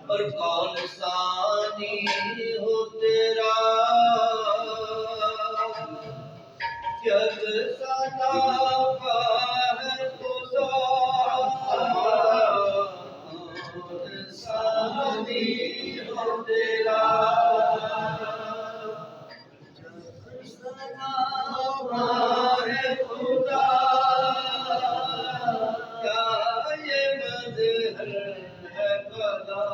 اور کون ثانی ہو تیرا جب صدا کا ہے خدا کون ثانی ہو تیرا جب صدا کا ہے خدا کیا یہ مظہر ہے خدا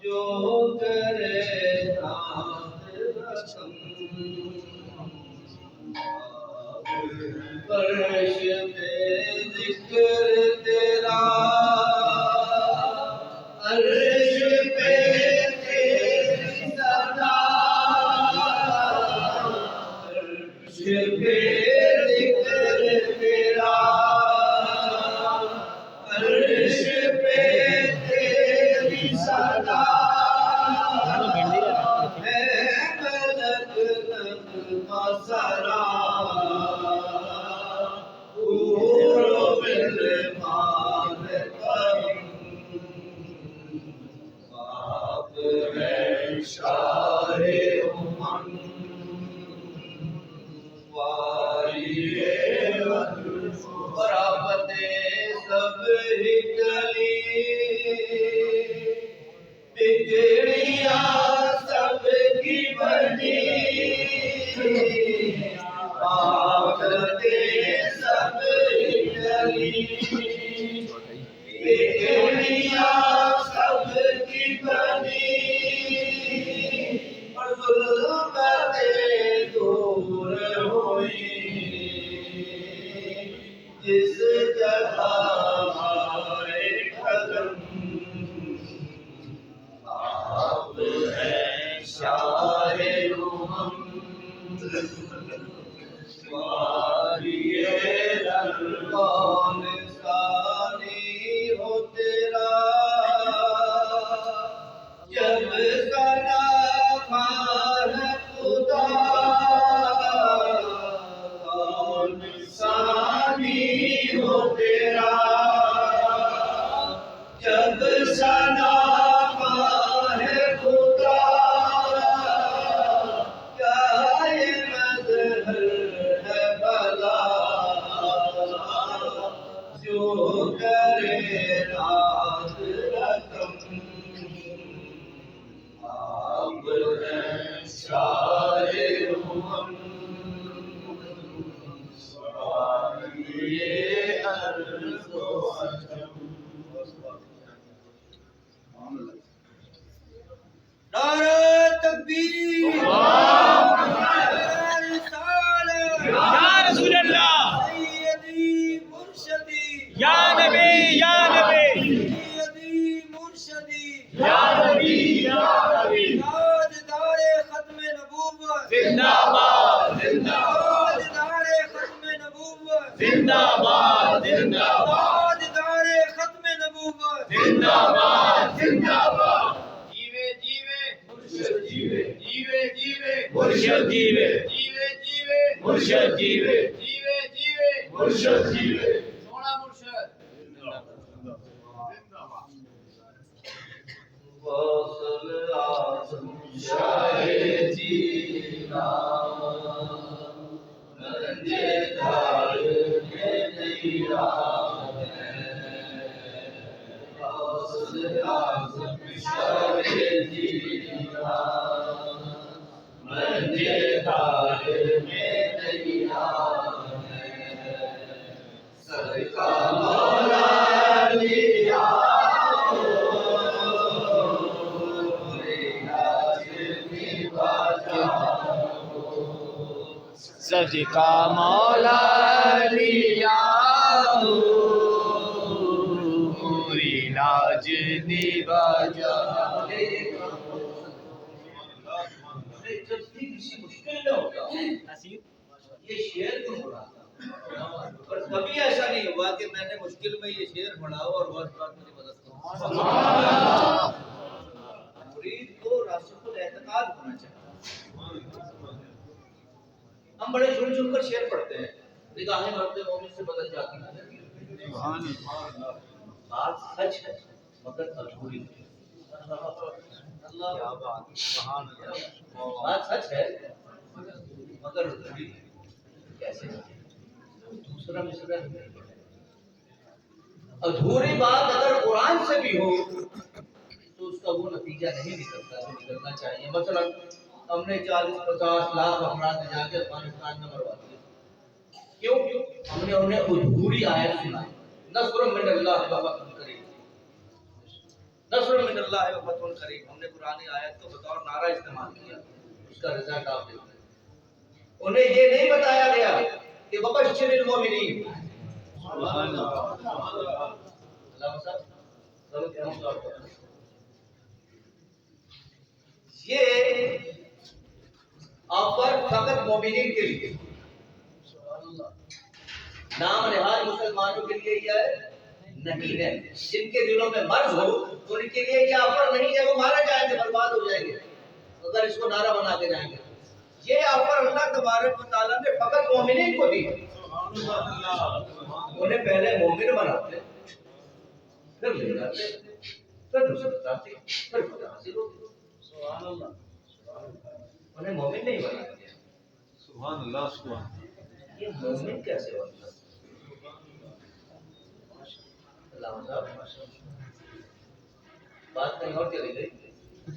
جو کرے ناز رسم فرش پہ ذکر تیرا عرش پہ تیری صدا عرش پہ ذکر تیرا عرش پہ تیری صدا ہے ملک نغمہ سرا جس جگہ ہمارے قدم آپ ہیں شاہ امم واریے کون ثانی ہو تیرا جب صدا کا ہے خدا کون ثانی ہو تیرا جب صدا کا ہے خدا کیا یہ مظہر ہے بھلا جو کرے راز رقم آپ ہیں شاہ امم یہ عرض و عجم نعرہ تکبیر یا رسول اللہ سیدی مرشدی یا نبی یا نبی سیدی مرشدی یا نبی یا نبی تاجدار ختم نبوت زندہ باد زندہ باد تاجدار ختم نبوت زندہ باد زندہ باد تاجدار ختم نبوت زندہ باد زندہ باد جیوے جیوے مرشد جیوے جیوے جیوے مرشد جیوے جیوے جیوے مرشد جیوے جیوے جیوے مرشد جیوے سونا مرشد واصل اعظم شاہ جینا گنجے دھار کے نیرا صدقہ مولا لیا پوری لاج نبھا جب بھی کسی مشکل میں ہوگا یہ شعر کیوں پڑھا اور کبھی ایسا نہیں ہوا کہ میں نے مشکل میں یہ شعر پڑھا اور بہت بات میری مدد کرو مرید کو راسخ الاعتقاد ہونا چاہیے ہم بڑے جھول جھول کر شعر پڑھتے ہیں نگاہیں مرتے مومن سے بدل جاتی ہیں بات سچ ہے مگر ادھوری ہے بات سچ ہے مگر ادھوری کیسے دوسرا مصرع ادھوری بات اگر قرآن سے بھی ہو تو اس کا وہ نتیجہ نہیں نکلتا جو نکلنا چاہیے مثلا ہم نے 40-50 لاکھ افراد جا کے افغانستان میں مروا دیا کیوں ہم نے انہیں ادھوری آیت سنائی نصر من اللہ و فتح قریب نصر من اللہ و فتح قریب ہم نے قرآن آیت کو بطور نعرہ استعمال کیا اس کا رزلٹ آپ دیکھیں انہیں یہ نہیں بتایا گیا کہ وبشر المؤمنین سبحان اللہ علامہ صاحب یہ آفر فقط مومنین کے لیے نام نہاد مسلمانوں کے لیے یہ نہیں ہے جن کے دلوں میں مرض ہو ان کے لیے یہ آفر نہیں ہے وہ مارے جائیں گے برباد ہو جائیں گے اگر اس کو نعرہ بنا کے جائیں گے یہ آفر اللہ تبارک و تعالیٰ نے فقط مومنین کو دی انہیں پہلے مومن بناتے پھر لے جاتے پھر نصرت آتی پھر فتح حاصل ہوتی سبحان اللہ انہیں مومن نہیں بناتے سبحان اللہ سبحان یہ مومن کیسے بنتا اللہ صاحب بات کہیں اور چلی گئی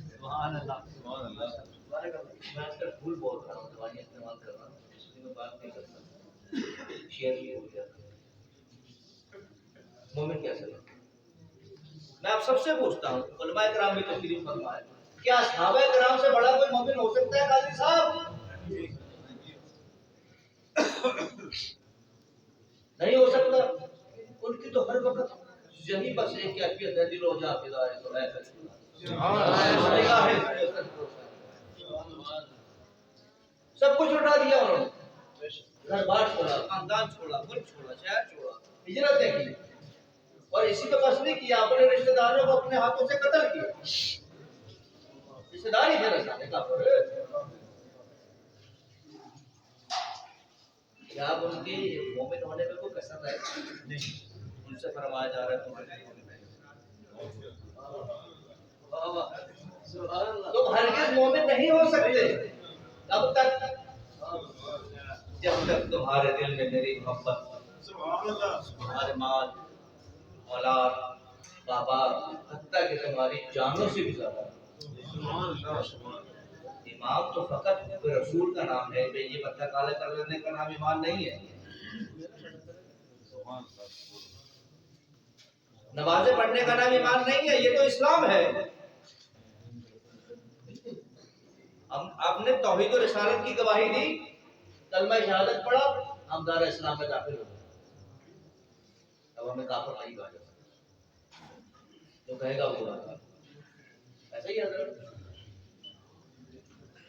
سبحان اللہ سبحان اللہ میں آج کل پھول بول رہا ہوں دوائیاں استعمال کر رہا ہوں اس لیے میں بات نہیں کرتا شیئر یہ ہو گیا مومن کیسے بنتا میں آپ سب سے پوچھتا ہوں علماء کرام بھی تشریف فرمائے کیا صحابہ کرام سے بڑا کوئی مومن ہو سکتا ہے قاضی صاحب نہیں ہو سکتا ان کی تو ہر وقت یہی بس ایک کیفیت ہے دل ہو جا فدا ہے تو ہے سب کچھ اٹھا دیا انہوں نے گھر بار چھوڑا خاندان چھوڑا ملک چھوڑا شہر چھوڑا ہجرتیں کی اور اسی پہ بس نہیں کیا اپنے رشتہ داروں کو اپنے ہاتھوں سے قتل کیا رشتہ داری سے رسانے کا پر کیا آپ ان کے مومن ہونے میں کوئی کسر ہے نہیں ان سے فرمایا جا رہا ہے تم ہرگز مومن نہیں ہو سکتے تب تک جب تک تمہارے دل میں میری محبت تمہارے مال اولاد بابا حتیٰ کہ تمہاری جانوں سے بھی زیادہ امام تو فقط رسول کا نام ہے یہ بچہ کالے کر لینے کا نام ایمان نہیں ہے نمازیں پڑھنے کا نام ایمان نہیں ہے یہ تو اسلام ہے ہم نے توحید و رسالت کی گواہی دی کلمہ شہادت پڑھا ہم دار اسلام میں داخل ہو گئے اب ہمیں کافر نہیں کہا جا سکتا جو کہے گا وہ ایسا ہی حضرت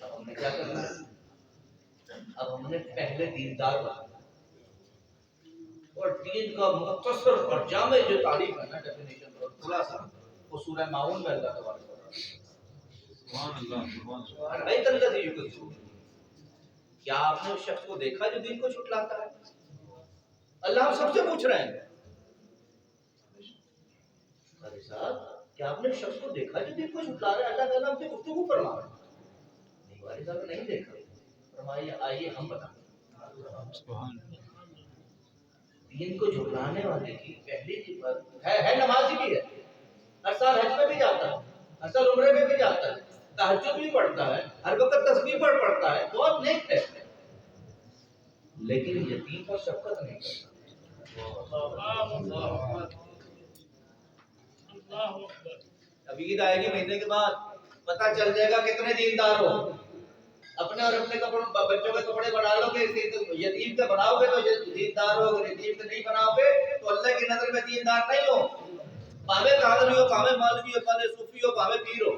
اب ہم نے کیا کرنا ہے اب ہم نے پہلے دیندار بنا اور دین کا مختصر اور جامع جو تعریف ہے نا ڈیفینیشن اور خلاصہ وہ سورہ ماؤن میں اللہ تبارک و تعالیٰ سبحان اللہ سبحان اللہ نہیں تنقید یہ کچھ کیا آپ نے اس شخص کو دیکھا جو دین کو چھٹلاتا ہے اللہ ہم سب سے پوچھ رہے ہیں ارے صاحب کیا آپ نے اس شخص کو دیکھا جو دین کو چھٹلا رہا ہے اللہ تعالیٰ ہم سے گفتگو فرما رہا ہے نہیں والد صاحب نہیں دیکھا فرمائیے آئیے ہم بتائیں دین کو جھٹلانے والے کی پہلی صفت ہے نمازی بھی ہے ہر سال حج میں بھی جاتا ہے ہر سال عمرے میں بھی جاتا ہے تہجد بھی پڑھتا ہے ہر وقت تسبیح پڑھتا ہے بہت نیک ہے لیکن یتیم پر شفقت نہیں کرتا اب عید آئے گی مہینے کے بعد پتہ چل جائے گا کتنے دیندار ہو. اپنے اور اپنے کپڑوں بچوں کے کپڑے بنا لو گے یتیم کے بناؤ گے تو دیندار ہو, اگر یتیم کے نہیں بناؤ گے تو اللہ کی نظر میں دیندار نہیں ہو. پاوے قادری ہو, پاوے مولوی ہو, پاوے صوفی ہو, پاوے پیر ہو,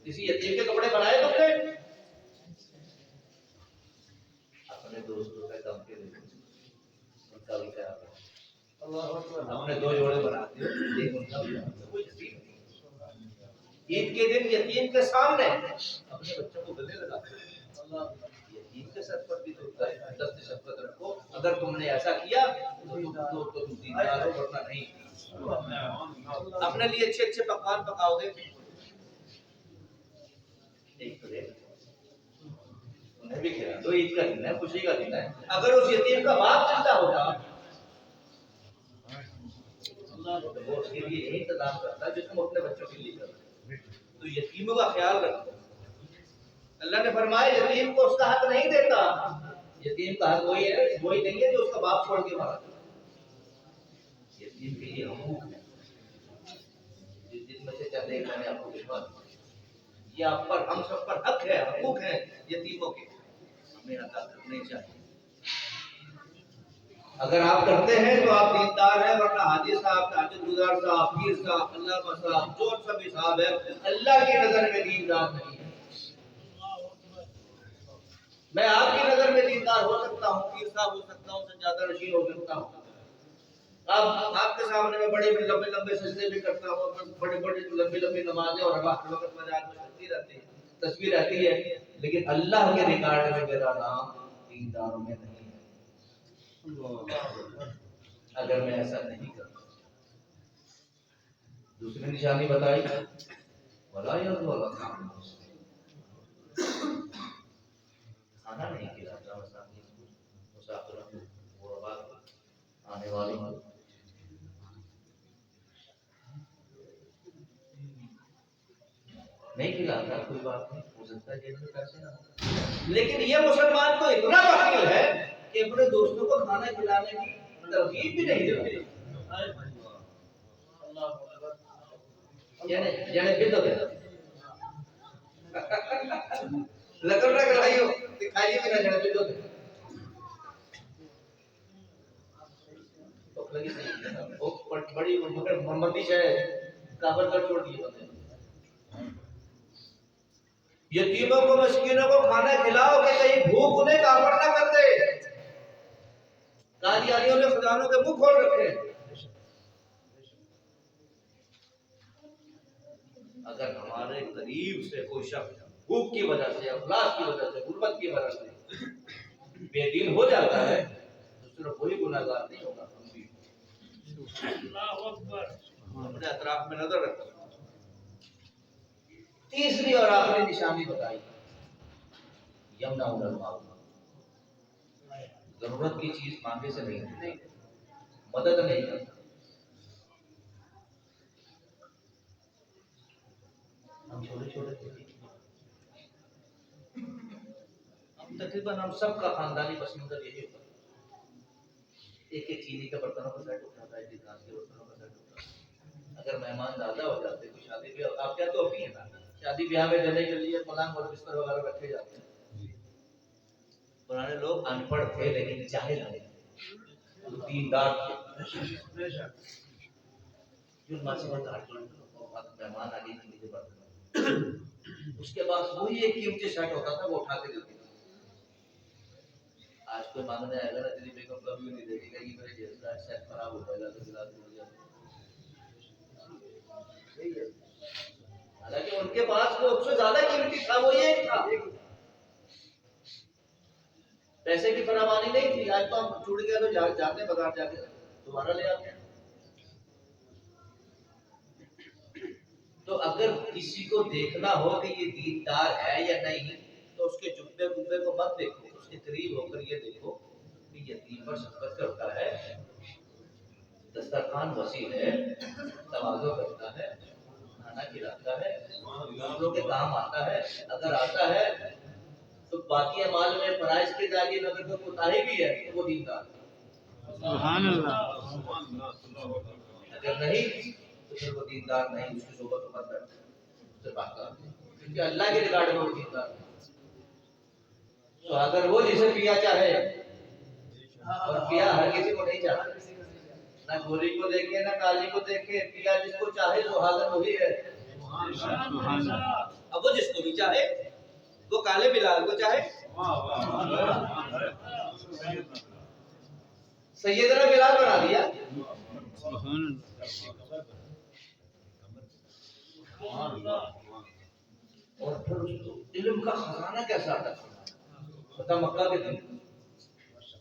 کسی یتیم کے کپڑے بنائے تم نے؟ اپنے دوستوں کا کم کے دیکھو ان کا بھی خیال رکھو. ہم نے 2 جوڑے بناتے ہیں دیکھ ان کا بھی کوئی یتیم نہیں. عید کے دن یتیم کے سامنے اپنے بچوں کو گلے لگاتے ہیں. یتیم کے سر پر بھی تو دست شفقت رکھو. اگر تم نے ایسا کیا تو تم دیندار ہو, ورنہ نہیں. اپنے لیے اچھے اچھے پکوان پکاؤ گے, ایک پلیٹ انہیں بھی کھلا دو. عید کا دن ہے, خوشی کا دن ہے. اگر اس یتیم کا باپ زندہ ہوگا وہ اس کے لیے یہی انتظام کرتا جو تم اپنے بچوں کے لیے کرتے. تو یتیموں کا خیال رکھو. اللہ نے فرمایا یتیم کو اس کا حق نہیں دیتا. یتیم کا حق وہی نہیں ہے جو اس کا باپ چھوڑ کے مارا. یتیم کے لیے حقوق ہے جن میں سے چند ایک میں نے آپ کو دکھا دیا. یہ آپ پر, ہم سب پر حق ہے, حقوق ہیں یتیموں کے, ہمیں ادا کرنے چاہیے. اگر آپ کرتے ہیں تو آپ دیندار ہیں, ورنہ حاجی صاحب, تاجر گزار صاحب, پیر صاحب, علامہ صاحب, جو سب صاحب ہے اللہ کی نظر میں دیندار نہیں ہے. میں آپ کی نظر میں دیندار ہو سکتا ہوں, پیر صاحب ہو سکتا ہوں, سجادہ نشین ہو سکتا ہوں. آپ کے سامنے میں بڑے لمبے لمبے سجدے بھی کرتا ہوں, بڑے بڑے لمبی لمبی نمازیں اور وقت میں چلتی رہتی ہے, تصویر رہتی ہے, لیکن اللہ کے ریکارڈ میں میرا نام دینداروں میں نہیں ہے. اگر میں ایسا نہیں کرتا. دوسری نشانی بتائی کھانا نہیں کھلاتا مسافروں کو, آنے والے نہیں کھلاتا. کوئی بات نہیں, ہو سکتا ہے جیسے پیسے نہ ہو, لیکن یہ مسلمان تو اتنا بخیل ہے کہ اپنے دوستوں کو کھانا کھلانے کی ترغیب بھی نہیں دیتے. بڑی محمدی ہے, کابل کر چھوڑ دیے بندے. یتیموں کو, مسکینوں کو کھانا کھلاؤ کہ کہیں بھوک انہیں کافر نہ کر دے. قادیانیوں نے خدانوں کے منہ کھول رکھے. اگر ہمارے قریب سے کوئی شخص بھوک کی وجہ سے, افلاس کی وجہ سے, غربت کی وجہ سے بے دین ہو جاتا ہے تو صرف وہی گناہگار نہیں ہوگا, ہم بھی. اپنے اطراف میں نظر رکھو. تیسری اور آخری نشانی بتائی یمنا الماء, ضرورت کی چیز مانگے سے نہیں, مدد نہیں کرتا. ہم چھوٹے چھوٹے تھے, تقریباً ہم سب کا خاندانی پس منظر یہی ہوتا. ایک ایک چینی کا برتنوں کا سیٹ ہوتا تھا, ایک ایک کانچ کے برتنوں کا سیٹ ہوتا تھا. اگر مہمان زیادہ ہو جاتے, کوئی شادی بیاہ, آپ کیا تو ابھی ہے نا, شادی بیاہ میں دینے کے لیے پلنگ اور بستر وغیرہ رکھے جاتے ہیں. پرانے لوگ ان پڑھ تھے لیکن جاہل تھے, دیندار تھے. جو ماسوات مہمان آ گئی تھی برتن, اس کے بعد وہی ایک قیمتی سیٹ ہوتا تھا, وہ اٹھا کے دیتے. آج کوئی مانگنے آئے گا نا, تیری بیگم کبھی نہیں دیکھے گا کہ میرے جیسا سیٹ خراب ہو جائے گا تو گلاس ٹوٹ جائے گا. حالانکہ ان کے پاس وہ اس سے زیادہ قیمتی تھا, وہ یہ تھا. پیسے کی فراوانی نہیں تھی. آج تو ہم ٹوٹ گیا تو جاتے ہیں بازار جا کے دوبارہ لے آتے ہیں. تو اگر کسی کو دیکھنا ہو کہ یہ دیندار ہے یا نہیں تو اس کے جبے گبے کو مت دیکھو, اس کے قریب ہو کر یہ دیکھو کہ یتیم پر شفقت کرتا ہے, دسترخوان وسیع ہے, تواضع کرتا ہے, کھانا کھلاتا ہے, دوسروں کے کام آتا ہے. اگر آتا ہے تو باقی اعمال میں فرائض کے داغی اگر کوئی کوتاہی بھی ہے تو وہ دیندار ہے. سبحان اللہ. اگر نہیں تو پھر وہ دیندار نہیں، اس کی صحبت کو مت بیٹھے، اس سے بات کر، کیونکہ اللہ کے ریکارڈ میں وہ دیندار ہے. تو اگر وہ جسے پیا چاہے، اور پیا ہر کسی کو نہیں چاہتا، نہ گوری کو دیکھے نہ کالی کو دیکھے، پیا جس کو چاہے تو حاضر وہی ہے. سبحان اللہ. اب وہ جس کو بھی چاہے، وہ کالے بلال کو چاہے. سیدنا بلال بنا دیا. سبحان اللہ. اور پھر اس کو علم کا خزانہ کیسا تھا پتہ مکہ کے دن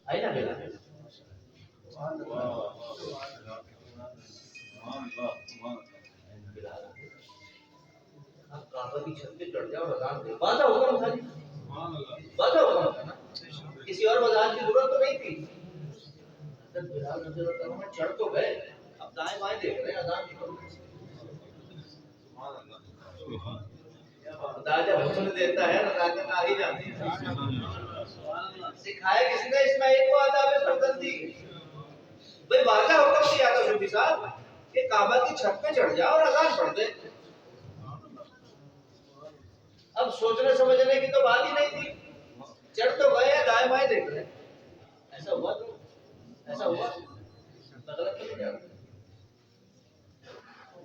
آئی نا بلال. آپ کعبہ کی چھت پہ چڑھ جاؤ اور اذان دے، بازا حکم تھا جی، بازا حکم تھا نا، کسی اور وضاحت کی ضرورت تو نہیں تھی. بلال رضی اللہ عنہ چڑھ تو گئے، اب دائیں بائیں دیکھ رہے ہیں، اذان نہیں پڑھ رہے. خدا جب حکم دیتا ہے نزاکت آ ہی جاتی ہے. سکھایا کس نے اسماعیل کو آداب فرزندی؟ بھئی واضح حکم دیا تھا شفیع صاحب کہ کعبہ کی چھت پہ چڑھ جا اور اذان پڑھ دے. اب سوچنے سمجھنے کی تو بات ہی نہیں تھی، چڑھ تو گئے ہیں، دائیں بائیں دیکھ رہے ہیں. ایسا ہوا تو ایسا ہوا غلط تو نہیں جاتا.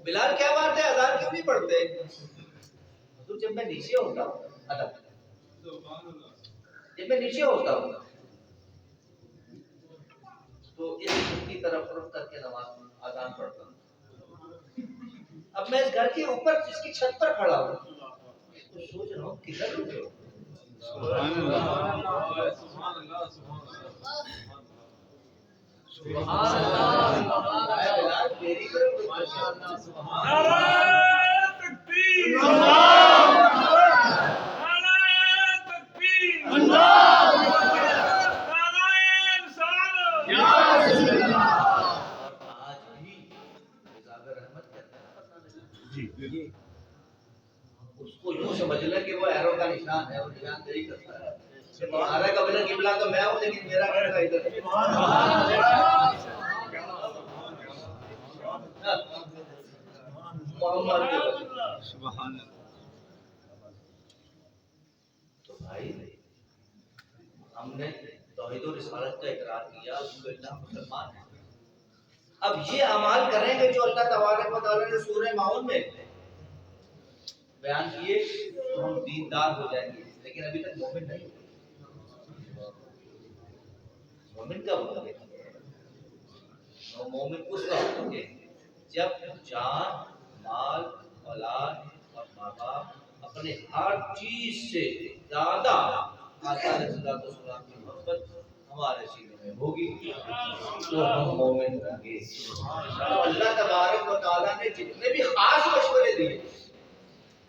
بلال کیا بات ہے، اذان کیوں نہیں پڑھتے؟ تو جب میں نیچے ہوتا ہوں ادب، جب میں نیچے ہوتا ہوں تو اس کی طرف رخ کر کے نماز اذان پڑھتا ہوں. اب میں اس گھر کے اوپر جس کی چھت پر کھڑا ہوں تو سوچ رہا ہوں کدھر رکے ہو. سبحان اللہ. سبحان اللہ. میری طرف اس کو یوں سمجھ لیں کہ وہ ایرو کا نشان ہے، وہ نشاندہی کرتا ہے کہ تمہارا قبلہ تو میں ہوں لیکن میرا قبلہ ادھر ہے. محمد کے بچے. سبحان اللہ. تو بھائی ہم نے توحید و رسالت کا اقرار کیا، اللہ مسلمان ہے. اب یہ اعمال کریں گے جو اللہ تبارک و تعالیٰ نے سورہ ماؤن میں بیان کیے تو ہم دیندار ہو جائیں گے، لیکن ابھی تک مومن نہیں. مومن کب ہوں گے؟ مومن اس وقت ہوں گے جب جان، مال، اولاد اور ماں باپ اپنے ہر چیز سے زیادہ آقا علیہ السلام کی محبت ہمارے سینے میں ہوگی تو ہم مومن ہوں گے. تو اللہ تبارک و تعالیٰ نے جتنے بھی خاص مشورے دیے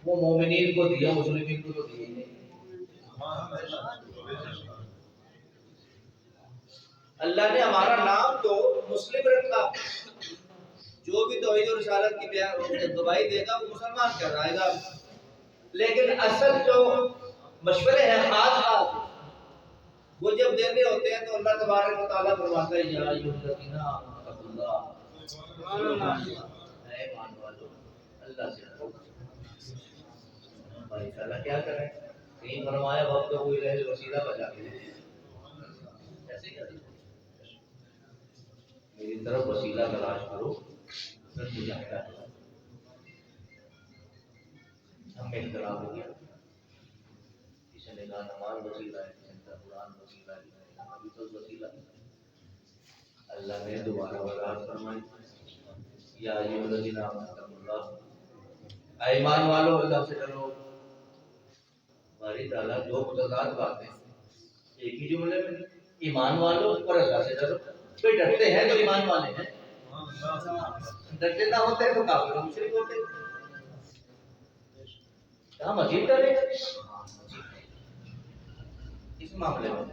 وہ مومنین کو دیا، مسلمین کو تو دیے نہیں. اللہ نے ہمارا نام تو مسلم رکھا، جو بھی توحید و رسالت کی گواہی دے گا وہ مسلمان کہلائے گا، لیکن اصل جو مشورے ہیں خاص خاص وہ جب دینے ہوتے ہیں تو اللہ تبارک و تعالیٰ فرماتا ہے یا ایھا الذین آمنوا اتقوا اللہ، اے ایمان والو اللہ سے ڈرو. بھائی تعالیٰ کیا کریں، کہیں فرمایا وقت ہوئی رہے وسیلہ بجا کے ایسے کیا میری طرف وسیلہ تلاش کرو پھر مجھے ہٹا دو. ہم میں اختلاف ہو گیا، کسی نے کہا نماز وسیلہ ہے، کسی نے کہا قرآن وسیلہ ہے، ابھی تو وسیلہ ہے. اللہ نے دوبارہ وضاحت فرمائی یا ایھا الذین آمنوا اتقوا اللہ، اے ایمان والو اللہ سے ڈرو. ہماری تعالیٰ دو متضاد باتیں ایک ہی جملے میں، ایمان والو اور اللہ سے ڈرو. کوئی ڈرتے ہیں تو ایمان والے ہیں، ڈرتے نہ ہوتے تو کافر مشرک ہوتے. کہاں مزید ڈرے اس معاملے میں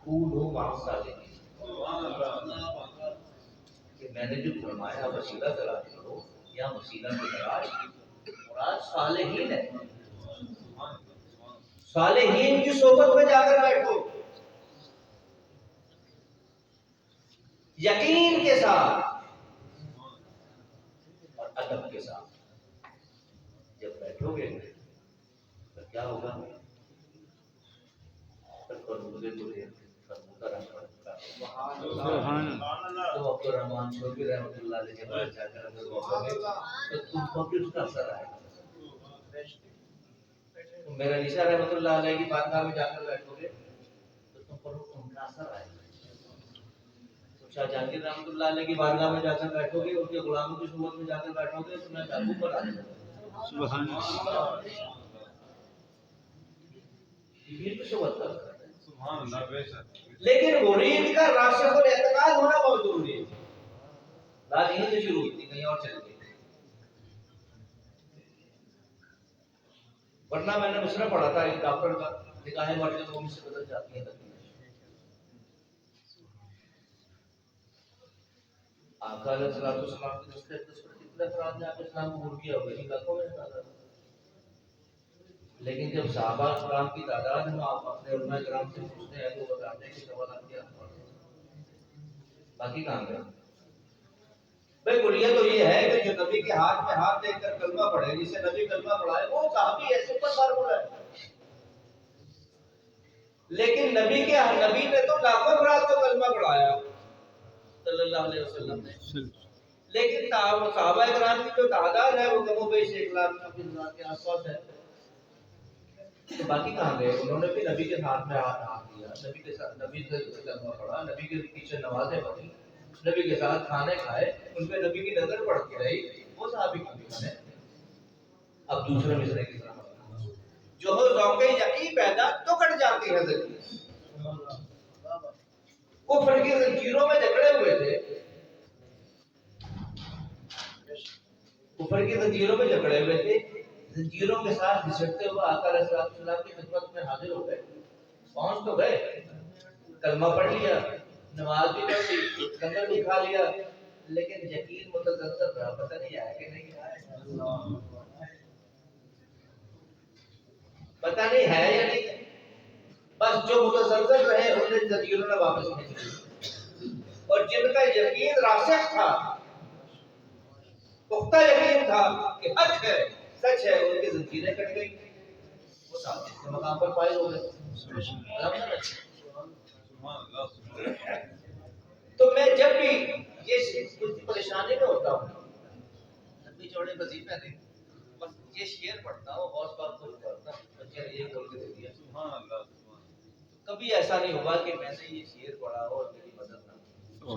کونوا مع الصادقین کہ میں نے جو فرمایا وسیلہ تلاش کرو یا وسیلہ کی تلاش، مراد صالحین ہے. صالحین کی صحبت میں جا کر بیٹھو. یقین کے ساتھ اور ادب کے ساتھ جب بیٹھو گے تو کیا ہوگا؟ سبحان اللہ تو عبد الرحمان شوقی رحمۃ اللہ علیہ کے پاس جا کر اگر بیٹھو گے تو تم کو بھی اس کا اثر آئے گا. تم میرا نشا رحمۃ اللہ علیہ کی بارگاہ میں جا کر بیٹھو گے تو تم پر ان کا اثر آئے گا. تم شاہ جہانگیر رحمۃ اللہ علیہ کی بارگاہ میں جا کر بیٹھو گے، ان کے غلاموں کی صحبت میں جا کر بیٹھو گے، تمہیں محبوب بنا دے گا. سبحان اللہ یہ تو صحبت کرتا ہے. سبحان اللہ بے شک لیکن مرید کا راسخ الاعتقاد ہونا بہت ضروری ہے. بات یہیں سے شروع ہوئی تھی، کہیں اور چل گئی. ورنہ میں نے مصرع پڑھا تھا ایک ڈاکٹر کا، نگاہیں مرد مومن سے بدل جاتی ہیں آقا علیہ الصلوۃ والسلام کی دستخط پر کتنے افراد نے آپ اسلام قبول کیا ہوگا؟ یہ لاکھوں میں تعداد. لیکن جب صحابہ کرام کی تعداد میں آپ اپنے علماء کرام سے پوچھتے ہیں تو بتاتے ہیں کہ سوالات کیا ہیں، باقی کہاں گئے؟ بھائی بڑھیا تو یہ ہے کہ جو نبی کے ہاتھ میں ہاتھ دے کر کلمہ پڑھے، جسے نبی کلمہ پڑھائے وہ صحابی ہے، سپر فارمولا ہے. لیکن نبی نے تو لاکھوں افراد کو کلمہ پڑھایا صلی اللہ علیہ وسلم نے. لیکن صحابہ کرام کی جو تعداد ہے وہ کم و بیش 1,00,000 کے آس پاس ہے. تو باقی کہاں گئے؟ انہوں نے بھی نبی کے ہاتھ میں ہاتھ دیا، نبی کے ساتھ نبی سے کلمہ پڑھا، نبی کے پیچھے نمازیں پڑھی، نبی کے ساتھ کھانے کھائے، ان پہ نبی کی نظر پڑتی رہی. وہ صحابی کہاں گئے؟ اب دوسرے مصرے کی طرف جو ہو ذوق یقین پیدا تو کٹ جاتی ہے زندگی. کفر کی زنجیروں میں جکڑے ہوئے تھے، کفر کی زنجیروں میں جکڑے ہوئے تھے، زنجیروں کے ساتھ گھسٹتے ہوئے آقا علیہ السلام کی خدمت میں حاضر ہو گئے. پہنچ تو گئے، کلمہ پڑھ لیا، نماز بھی پڑھ لی، لنگر بھی کھا لیا، لیکن یقین متزلزل رہا. پتہ نہیں آیا کہ نہیں آیا، پتہ نہیں ہے یا نہیں. بس جو متزلزل رہے انہیں زنجیروں نے واپس نہیں کی، اور جن کا یقین راسخ تھا، پختہ یقین تھا کہ حق ہے، سچ ہے، ان کی زنجیریں کٹ گئی، وہ ساتھ کے مقام پر فائز ہو گئے. تو میں جب بھی یہ کچھ پریشانی میں ہوتا ہوں، لمبی چوڑے وظیفے نہیں، بس یہ شعر پڑھتا ہوں، غوث پاک کو پڑھتا ہوں، بچے نے یہ بول کے دے دیا. کبھی ایسا نہیں ہوا کہ میں نے یہ شعر پڑھا ہو اور میری مدد نہ ہو.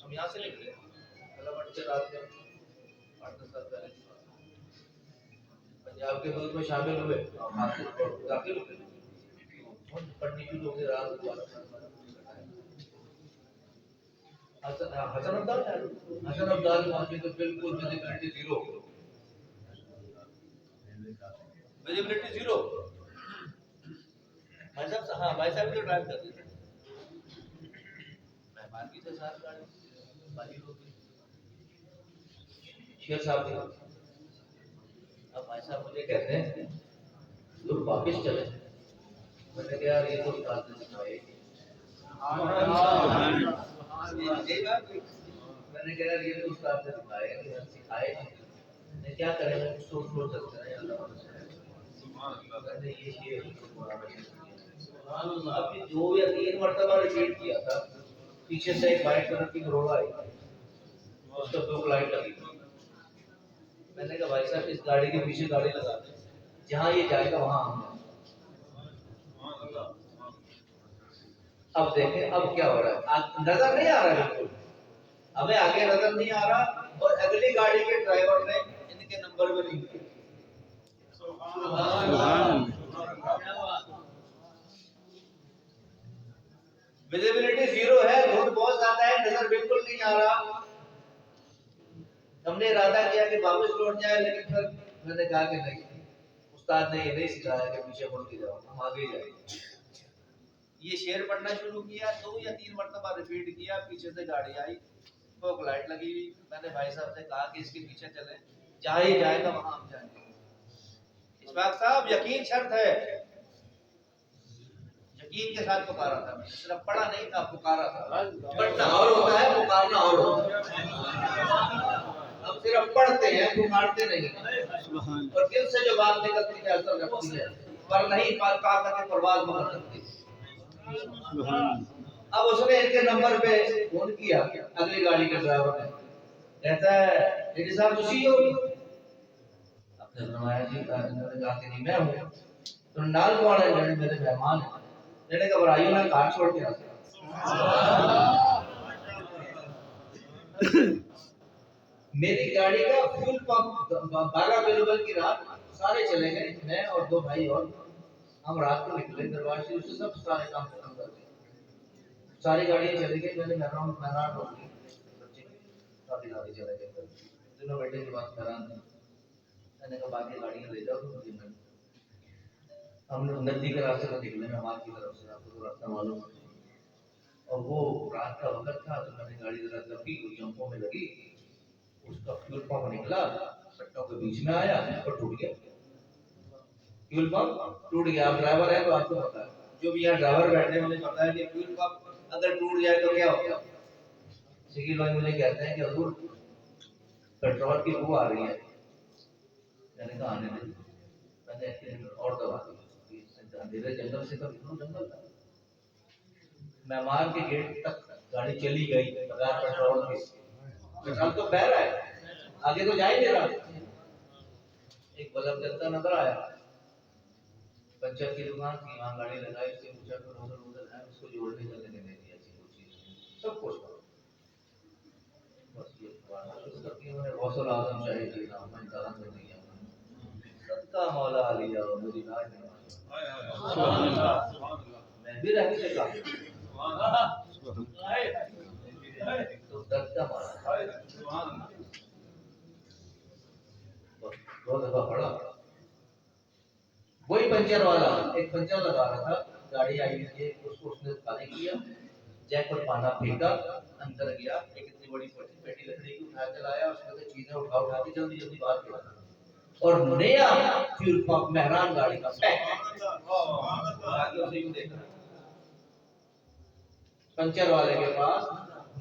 ہم یہاں سے نکلے پنجاب کے دور میں شامل ہوئے، داخل ہوئے، پڑھنے کی لوگ رات حسن ابدال پہنچے تو بالکل ویزیبلٹی زیرو، ویزیبلٹی زیرو. بھائی صاحب، ہاں بھائی صاحب جو ڈرائیو کرتے تھے، مہمان بھی تھے ساتھ گاڑی باقی لوگ بھی. شیخ صاحب تھے. اب بھائی صاحب مجھے کہتے ہیں تم واپس چلے. میں نے کہا یار یہ تو استاد نے سکھائے. میں نے کہا یار یہ تو استاد نے سکھائے نہیں، کیا کریں سوچ سوچ سکتے ہیں. ابھی 2 یا 3 مرتبہ ریپیٹ کیا تھا. پیچھے سے ایک وائٹ کلر کی کروڑا آئی، اس کا 2 لائٹ لگی. میں نے کہا بھائی صاحب اس گاڑی کے پیچھے گاڑی لگا دیں، جہاں یہ جائے گا وہاں ہم جائیں. اب دیکھیں اب کیا ہو رہا ہے، نظر نہیں آ رہا ہے، بالکل ہمیں آگے نظر نہیں آ رہا، اور اگلی گاڑی کے ڈرائیور نے ان کے نمبر میں نہیں کیا. ویزیبلٹی زیرو ہے، دھند بہت زیادہ ہے، نظر بالکل نہیں آ رہا. ہم نے ارادہ کیا کہ واپس لوٹ جائے، لیکن پھر میں نے کہا کہ نہیں، استاد نے یہ نہیں سکھایا کہ پیچھے مڑ کے جاؤ، ہم آگے جائیں. یہ شعر پڑھنا شروع کیا، 2 یا 3 مرتبہ ریپیٹ کیا. پیچھے سے گاڑی آئی، فوگ لائٹ لگی ہوئی. میں نے بھائی صاحب سے کہا کہ اس کے پیچھے چلیں، جہاں یہ جائے گا وہاں ہم جائیں گے. اس بات صاحب یقین شرط ہے، یقین کے ساتھ پکارا تھا، صرف پڑھا نہیں تھا، پکارا تھا۔ پڑھنا اور ہوتا ہے، پکارنا اور ہوتا ہے۔ ہم صرف پڑھتے ہیں، پکارتے نہیں، اور دل سے جو بات نکلتی ہے اثر رکھتی ہے، پر نہیں طاقت پرواز مگر رکھتی۔ اب اس نے ان کے نمبر پہ فون کیا اگلی گاڑی کے ڈرائیور نے، کہتا ہے ڈیڈی صاحب تسی ہو؟ آپ نے فرمایا جی، میں نے کہا کہ نہیں میں ہوں۔ تو نال کون ہے؟ میں نے میرے مہمان ہیں۔ میں نے گھبرائیو نہ، کار چھوڑ کے آتے۔ میری گاڑی کا فیول پمپ 12 کلو کی رات سارے چلے گئے، میں اور 2 بھائی اور ہم رات کو نکلے دربار سے، اسے سب سارے کام ختم کر دیے، ساری گاڑیاں چلی گئی۔ میں نے مہران روک لی، بچے ساتھی چلے گئے، دونوں بیٹے کی بات مہران تھی۔ میں نے کہا باقی گاڑیاں لے جاؤ، ہم نے ندی کے راستے سے نکلے، مہمان کی طرف سے، آپ کو راستہ معلوم ہے، اور وہ رات کا وقت تھا، تو میں نے گاڑی ذرا دبی، کچھ جمپوں میں لگی، اس کا فیول پمپ نکلا، پٹوں کے بیچ میں آیا اور ٹوٹ گیا۔ فیول پمپ ٹوٹ گیا۔ آپ ڈرائیور ہیں تو آپ کو پتا ہے، جو بھی یہاں ڈرائیور بیٹھے ہیں انہیں پتا ہے کہ فیول پمپ اگر ٹوٹ جائے تو کیا ہوگا۔ شکیل بھائی مجھے کہتے ہیں کہ حضور پیٹرول کی بو آ رہی ہے۔ میں نے کہا آنے دیں، میں نے اور دبا دی، اندھیرے جنگل سے تو جنگل تھا، مہمان کے گیٹ تک گاڑی چلی گئی بغیر پیٹرول کے۔ پیٹرول تو بہہ رہا ہے، آگے تو جا ہی نہیں رہا۔ ایک بلب جلتا نظر آیا، پنچر کی دکان تھی، وہاں گاڑی لگائی، اس سے پوچھا کہ روزر ہے، اس کو جوڑنے چلنے کے دے دیا، سب کچھ بس یہ شروع کر کے انہوں نے غوث اعظم شاہی کی نام میں انتظام کر دیا، صدقہ مولا علی اور مجھے لاج نہیں، میں بھی رہی سے کہا تو صدقہ مولا دو دفعہ پڑا۔ وہی پنچر والا ایک پنچر لگا رہا تھا، گاڑی آئی تھی، اس کو اس نے خالی کیا، جیک پر پانا پھینکا، اندر گیا، ایک اتنی بڑی پیٹی لکڑی کی اٹھا کے لایا، اس میں سے چیزیں اٹھا کے جلدی جلدی باہر کیا، اور نیا فیول پمپ مہران گاڑی کا پنچر والے کے پاس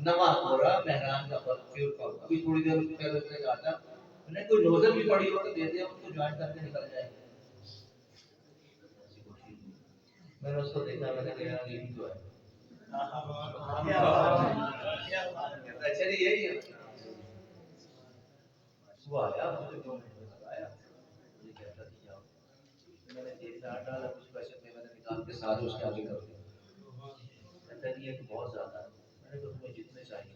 نواں پورا مہران کا فیول پمپ۔ ابھی تھوڑی دیر پہلے اس نے کہا تھا میں نے کوئی نوزل بھی پڑی ہو تو دے دیا، اس کو جوائن کر کے نکل جائے گا۔ میں نے اس کو دیکھا، میں نے کہا یہ جو ہے اچھا جی یہی ہے۔ وہ آیا مجھے 2 منٹ میں لگایا، مجھے کہتا کہ جاؤ، میں نے 1 ڈالا، کچھ پیسے میں نے نکال کے ساتھ اس کے آگے کر دیا۔ کہتا کہ یہ بہت زیادہ ہے، میں نے کہا تمہیں جتنے چاہیے۔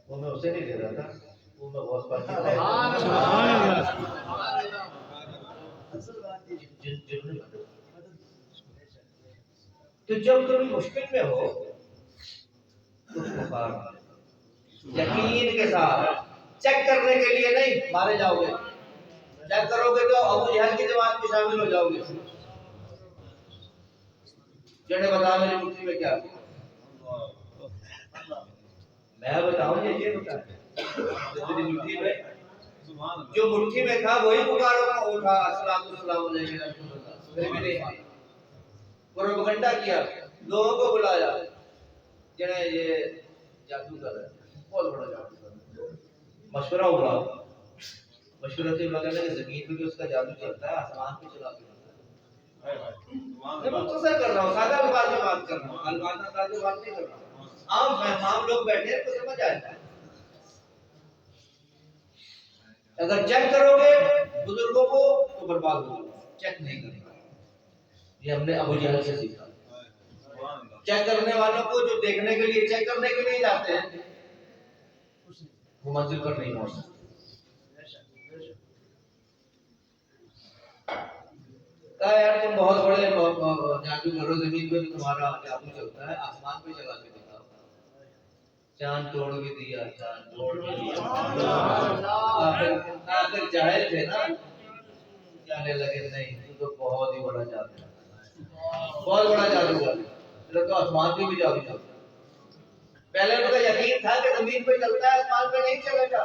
وہ میں اسے نہیں دے رہا تھا، وہ میں بہت بات تو جب تم مشکل میں ہو تو بخار یقین کے ساتھ چیک کرنے کے لیے نہیں مارے جاؤ گے، چیک کرو گے تو ابو جہل کی جماعت میں شامل ہو جاؤ گے۔ جنہیں بتا میری مٹھی میں کیا، میں بتاؤں یہ بتا میری مٹھی میں جو مٹھی میں تھا وہی پکارو گا، اٹھا السلام علیکم، پھر بھی نہیں مانا، پروپیگنڈا کیا، لوگوں کو بلایا، جنہیں یہ جادوگر ہے، بہت بڑا جادوگر ہے، مشورہ ہوا، مشورہ سے لگا کہ زمین پہ بھی اس کا جادو چلتا ہے، آسمان پہ چلا کے چلتا ہے۔ میں مختصر کر رہا ہوں، سادہ الفاظ میں بات کر رہا ہوں، الفاظ انداز میں بات نہیں کر رہا ہوں، عام لوگ بیٹھے ہیں تو سمجھ آئے گا۔ اگر چیک کرو گے بزرگوں کو تو برباد ہو جاؤ، چیک نہیں کرنا، یہ ہم نے ابو جہل سے سیکھا۔ چیک کرنے والوں کو جو دیکھنے کے لیے چیک کرنے کے لیے جاتے ہیں وہ منزل پر نہیں پہنچ سکتے۔ کہا یار تم بہت بڑے جادوگر ہو، زمین پہ تمہارا جادو چلتا ہے، آسمان پہ چلا کے دکھاؤ۔ چاند توڑ بھی دیا، چاند توڑ بھی دیا، آخر جاہل تھے نا، کہنے لگے نہیں تو بہت ہی بڑا جادو ہے، بہت بڑا جادوگر ہے، تو آسمان پہ بھی جادو چلتا ہے۔ پہلے ان کا یقین تھا کہ زمین پہ چلتا ہے، آسمان پہ نہیں چلے گا۔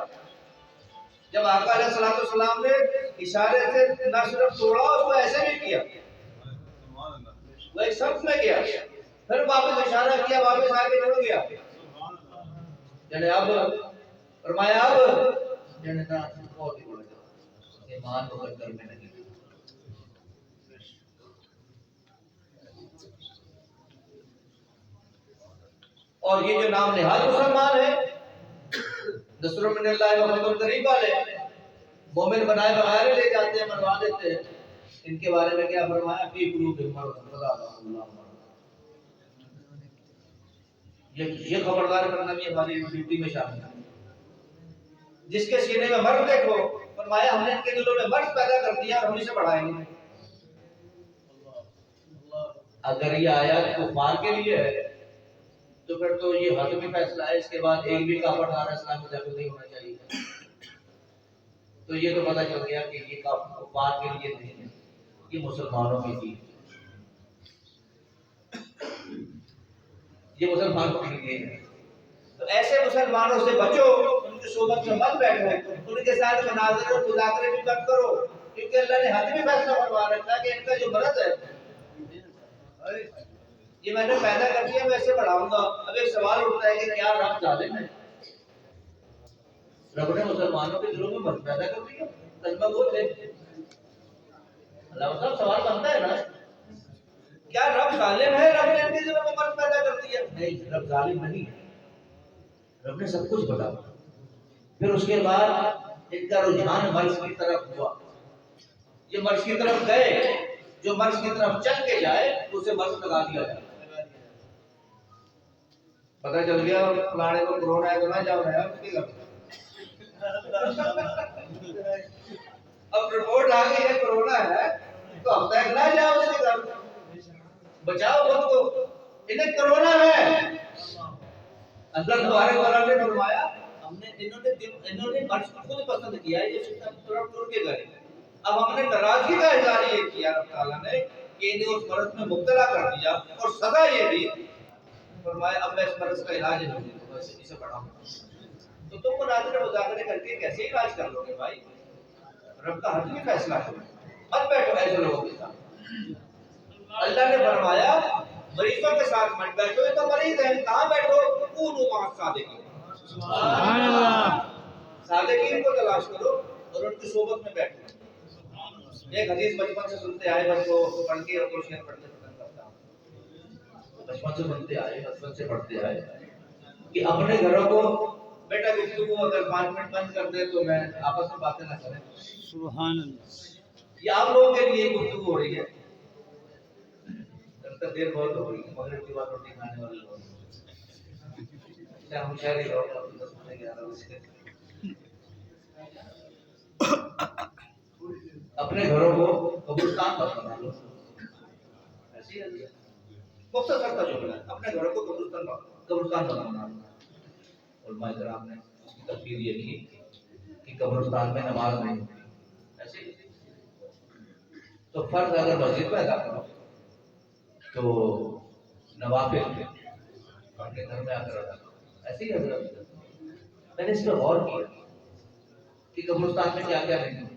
جب آقا علیہ السلام نے اشارے سے نہ صرف توڑا، اس کو ایسے بھی کیا، سبحان اللہ وہ ایک سخت میں گیا، پھر واپس اشارہ کیا، واپس آ کے جڑ گیا، سبحان اللہ یعنی اب فرمایا اب یعنی نہ بہت ہی بڑا جواب ایمان کو کر میں نہیں۔ اور یہ جو نام نہاد مسلمان ہے، نصر من اللہ و فتح قریب والے، مومن بنائے بغیر لے جاتے ہیں، مروا دیتے ہیں، ان کے بارے میں کیا فرمایا؟ فی قلوبہم مرض فزادہم اللہ مرضا۔ یہ خبردار کرنا بھی ہماری ڈیوٹی میں شامل ہے۔ جس کے سینے میں مرض دیکھو، فرمایا ہم نے ان کے دلوں میں مرض پیدا کر دیا اور ہم اسے بڑھائیں گے۔ اگر یہ آیات کفار کے لیے ہے تو پھر تو یہ حتمی فیصلہ ہے، اس کے بعد ایک بھی کافر دار اسلام میں داخل نہیں ہونا چاہیے۔ تو یہ تو پتہ چل گیا کہ یہ کفار کے لیے نہیں ہے، یہ مسلمانوں کے لیے، یہ مسلمانوں کے لیے ہے۔ تو ایسے مسلمانوں سے بچو، ان کی صحبت میں مت بیٹھو، ان کے ساتھ مناظرے اور مذاکرے بھی مت کرو، کیونکہ اللہ نے حتمی فیصلہ فرما رکھا ہے کہ ان کا جو مرض ہے یہ میں نے پیدا کر دیا، میں اسے بڑھاؤں گا۔ اب ایک سوال اٹھتا ہے کہ کیا رب ظالم ہے؟ رب نے مسلمانوں کے دلوں میں مرض پیدا کر دیا، کلمہ گو تھے، اللہ صاحب سوال بنتا ہے نا، کیا رب ظالم ہے؟ رب نے ان کے دلوں میں مرض پیدا کر دیا؟ نہیں، رب ظالم نہیں ہے، رب نے سب کچھ بتا۔ پھر اس کے بعد ان کا رجحان مرض کی طرف ہوا، یہ مرض کی طرف گئے، جو مرض کی طرف چل کے جائے اسے مرض لگا دیا جائے۔ پتہ چل گیا فلانے کو کرونا ہے تو نہ جاؤ رہا ہے، اب رپورٹ آ گئی ہے کرونا ہے تو اب تک نہ جاؤ اس کے گھر، بچاؤ خود کو، انہیں کرونا ہے۔ اللہ تبارک و تعالیٰ نے فرمایا انہوں نے مرض کو خود پسند کیا ہے، یہ سب طرف ٹر کے گئے، اب ہم نے ناراضگی کا اظہار یہ کیا رب تعالیٰ نے کہ انہیں اس مرض میں مبتلا کر دیا، اور سزا یہ دی، فرمایا اب میں اس مرض کا علاج نہیں دوں گا، اسے بڑھاؤں گا۔ تو تم مناظرے مذاکرے کر کے کیسے علاج کر لو گے بھائی؟ رب کا حتمی فیصلہ ہے، مت بیٹھو ایسے لوگوں کے ساتھ۔ اللہ نے فرمایا مریضوں کے ساتھ مت بیٹھو، یہ تو مریض ہیں، کہاں بیٹھو؟ کونوا مع الصادقین، سبحان اللہ، صادقین کو تلاش کرو اور ان کی صحبت میں بیٹھو۔ ایک حدیث بچپن سے سنتے آئے، بس وہ پڑھ کے اور کوشچن پڑھتے ختم کرتا ہوں، بچپن سے سنتے آئے، بچپن سے پڑھتے آئے کہ اپنے گھروں کو بیٹا گفتگو اگر 5 منٹ بند کر دے تو میں آپس میں باتیں نہ کریں، سبحان اللہ، یہ آپ لوگوں کے لیے گفتگو ہو رہی ہے، دیر بہت ہو رہی ہے، مغرب کے بعد روٹی کھانے والے لوگ، ہم شہری لوگ اپنے گھروں کو قبرستان مت بنا لو، ایسی ہے مختصر کا جملہ ہے، اپنے گھروں کو قبرستان بنا لو۔ علماء کرام نے اس کی تفسیر یہ کی کہ قبرستان میں نماز نہیں ہوتی، ایسے تو فرض اگر مسجد میں ادا کرو تو نوافل اپنے گھر میں آ کر ادا کرو، ایسے ہی حضرت میں نے اس پہ غور کیا کہ قبرستان میں کیا کیا نہیں ہوتا۔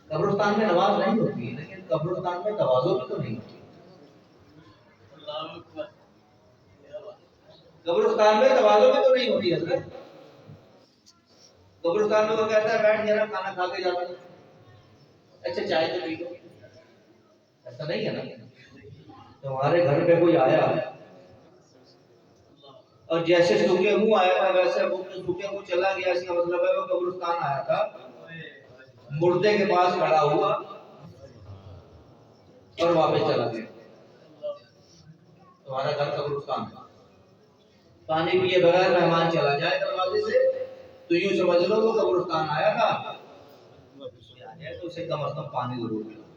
قبرستان میں نماز نہیں ہوتی، لیکن قبرستان میں تواضع بھی تو نہیں ہوتی۔ قبرستان میں تواضع بھی تو نہیں ہوتی حضرت۔ قبرستان میں وہ کہتا ہے بیٹھ جانا، کھانا کھا کے جانا، اچھا چائے تو پی لو، ایسا نہیں ہے نا۔ تمہارے گھر پہ کوئی آیا اور جیسے سوکھے منہ آیا تھا ویسے سوکھے منہ چلا گیا، اس کا مطلب ہے وہ قبرستان آیا تھا، مردے کے پاس کھڑا ہوا اور واپس چلا گیا۔ تمہارا گھر قبرستان ہے، پانی پیے بغیر مہمان چلا جائے دروازے سے تو یوں سمجھ لو وہ قبرستان آیا تھا، تو اسے کم از کم پانی ضرور پلاؤ۔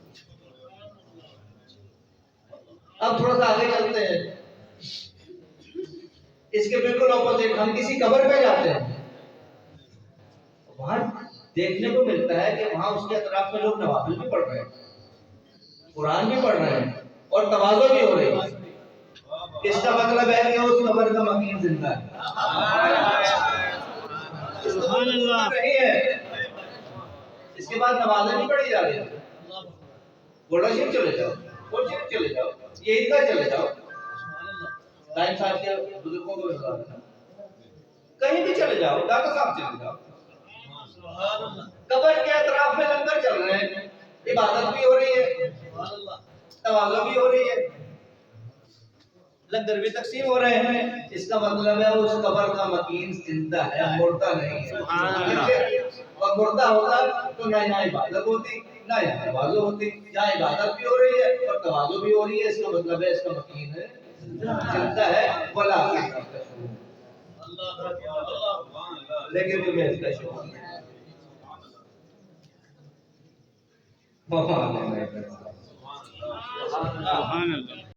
اب تھوڑا سا آگے چلتے ہیں، اس کے بالکل اپوزٹ ہم کسی قبر پہ جاتے ہیں، وہاں دیکھنے کو ملتا ہے کہ وہاں اس کے اطراف میں لوگ نوافل بھی پڑھ رہے ہیں، قرآن بھی پڑھ رہے ہیں اور تواضع بھی ہو رہی ہے۔ اس کا مطلب ہے کہ اس قبر کا مکین زندہ ہے، اس سبحان اللہ نہیں ہے. اس کے بعد نمازیں نہیں پڑھی جا رہی ہیں. گولڈا شریف چلے جاؤ, گولڈ شریف چلے جاؤ, یہ عیدگاہ چلے جاؤ, ٹائم صاحب کے بزرگوں کو بتا دینا, کہیں بھی چلے جاؤ, ڈاکٹر صاحب چلے جاؤ, قبر کے اطراف میں لنگر چل رہے ہیں, عبادت بھی ہو رہی ہے, تواضع بھی ہو رہی ہے, لنگر بھی تقسیم ہو رہے ہیں. اس کا مطلب ہے اس قبر کا مکین زندہ ہے, مردہ نہیں ہے. اور مردہ ہوتا تو نہ یہاں عبادت ہوتی نہ یہاں تواضع ہوتی. یہاں عبادت بھی ہو رہی ہے اور تواضع بھی ہو رہی ہے. اس کا مطلب ہے اس کا مکین ہے زندہ ہے. ولا لیکن تمہیں اس کا شوق نہیں. سبحان اللہ